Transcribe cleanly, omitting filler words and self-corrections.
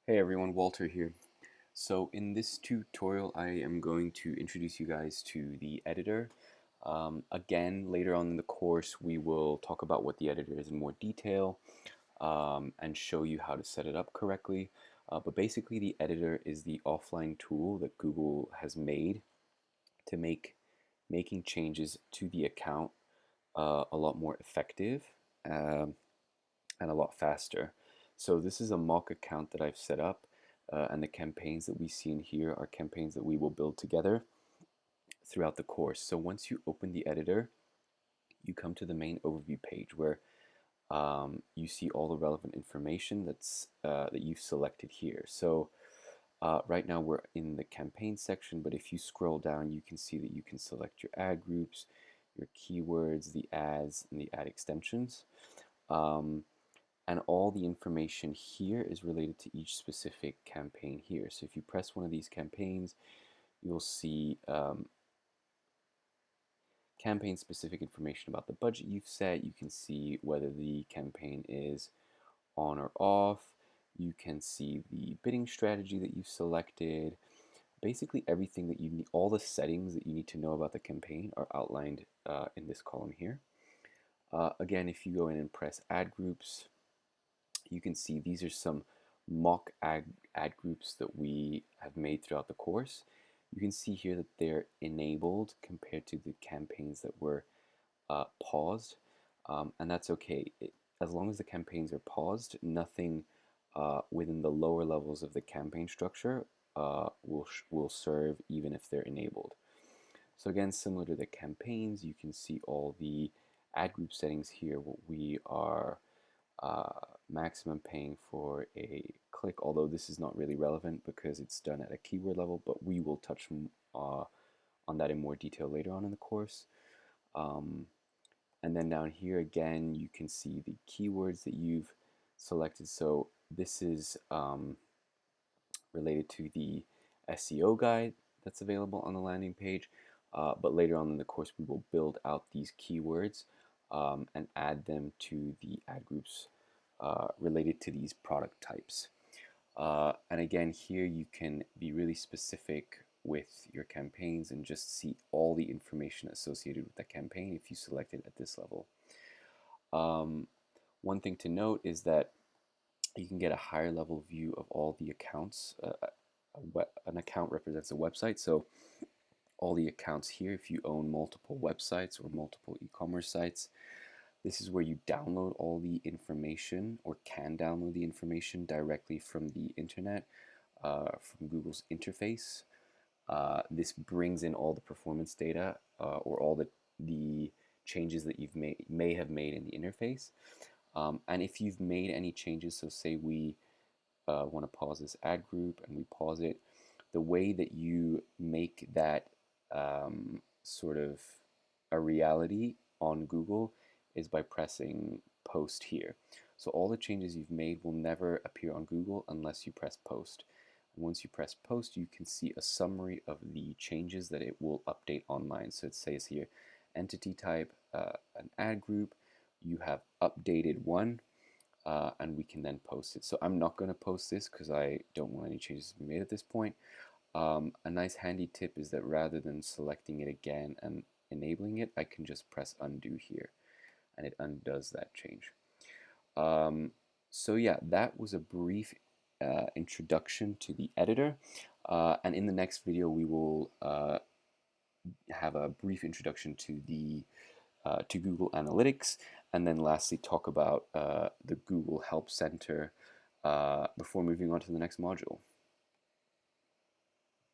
Hey everyone, Walter here. So in this tutorial, I am going to introduce you guys to the editor. Again, later on in the course, we will talk about what the editor is in more detail and show you how to set it up correctly. But basically, the editor is the offline tool that Google has made to make making changes to the account a lot more effective um, and a lot faster. So this is a mock account that I've set up, and the campaigns that we see in here are campaigns that we will build together throughout the course. So once you open the editor, you come to the main overview page where you see all the relevant information that you've selected here. So right now we're in the campaign section, but if you scroll down, you can see that you can select your ad groups, your keywords, the ads, and the ad extensions. Um, and all the information here is related to each specific campaign here. So if you press one of these campaigns, you'll see campaign specific information about the budget you've set. You can see whether the campaign is on or off. You can see the bidding strategy that you've selected. Basically everything that you need, all the settings that you need to know about the campaign are outlined in this column here. Again, if you go in and press ad groups, you can see these are some mock ad groups that we have made throughout the course. You can see here that they're enabled compared to the campaigns that were paused, and that's okay. As long as the campaigns are paused, nothing within the lower levels of the campaign structure will serve even if they're enabled. So again, similar to the campaigns, you can see all the ad group settings here, what we are uh, maximum paying for a click, although this is not really relevant because it's done at a keyword level, but we will touch on that in more detail later on in the course. And then down here again, you can see the keywords that you've selected. So this is related to the SEO guide that's available on the landing page. But later on in the course, we will build out these keywords and add them to the ad groups related to these product types. And again, here you can be really specific with your campaigns and just see all the information associated with that campaign if you select it at this level. One thing to note is that you can get a higher level view of all the accounts. An account represents a website, so all the accounts here, if you own multiple websites or multiple e-commerce sites, this is where you download all the information or can download the information directly from the internet, from Google's interface. This brings in all the performance data or all the changes that you've may have made in the interface. And if you've made any changes, so say we want to pause this ad group and we pause it, the way that you make that sort of a reality on Google is by pressing post here. So all the changes you've made will never appear on Google unless you press post. And once you press post, you can see a summary of the changes that it will update online. So it says here, entity type, an ad group, you have updated one, and we can then post it. So I'm not going to post this because I don't want any changes to be made at this point. A nice handy tip is that rather than selecting it again and enabling it, I can just press undo here and it undoes that change. So yeah, that was a brief introduction to the editor, and in the next video we will have a brief introduction to the to Google Analytics, and then lastly talk about the Google Help Center before moving on to the next module.